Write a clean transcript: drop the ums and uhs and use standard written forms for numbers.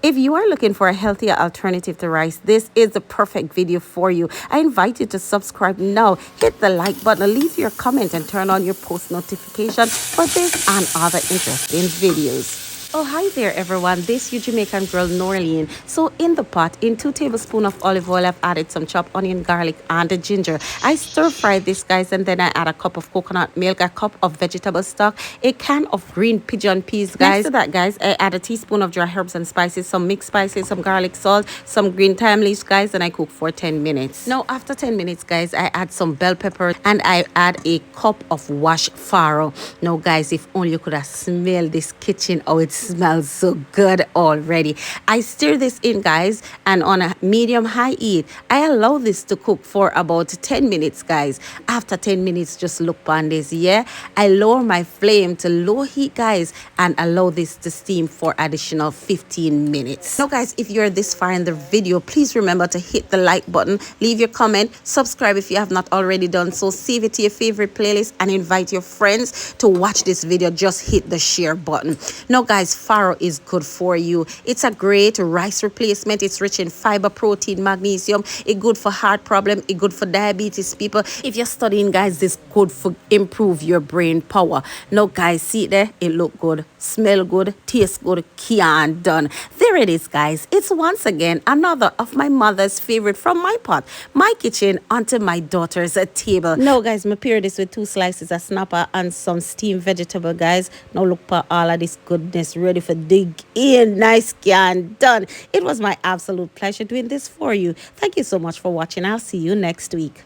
If you are looking for a healthier alternative to rice, this is the perfect video for you. I invite you to subscribe now, hit the like button, leave your comment, and turn on your post notification for this and other interesting videos. Oh, hi there, everyone. This is Jamaican girl, Norleen. So in the pot, in 2 tablespoons of olive oil, I've added some chopped onion, garlic, and the ginger. I stir fry this, guys, and then I add a cup of coconut milk, a cup of vegetable stock, a can of green pigeon peas, guys. Next to that, guys, I add a teaspoon of dry herbs and spices, some mixed spices, some garlic salt, some green thyme leaves, guys, and I cook for 10 minutes. Now, after 10 minutes, guys, I add some bell pepper and I add a cup of washed farro. Now, guys, if only you could have smelled this kitchen, oh, it smells so good already. I stir this in, guys, and on a medium high heat I allow this to cook for about 10 minutes, guys. After 10 minutes, just look on this. I lower my flame to low heat, guys, and allow this to steam for additional 15 minutes. Now, guys, if you're this far in the video, please remember to hit the like button, leave your comment, subscribe if you have not already done so, save it to your favorite playlist, and invite your friends to watch this video. Just hit the share button. Now, guys, farro is good for you. It's a great rice replacement. It's rich in fiber, protein, magnesium. It's good for heart problem. It's good for diabetes people. If you're studying, guys, this good for improve your brain power. Now, guys, see it there? It look good, smell good, taste good, can't done. There it is, guys. It's once again another of my mother's favorite from my pot, my kitchen, onto my daughter's table. Now, guys, I pair this with 2 slices of snapper and some steamed vegetable, guys. Now look for all of this goodness ready for dig in. Nice can done. It was my absolute pleasure doing this for you. Thank you so much for watching. I'll see you next week.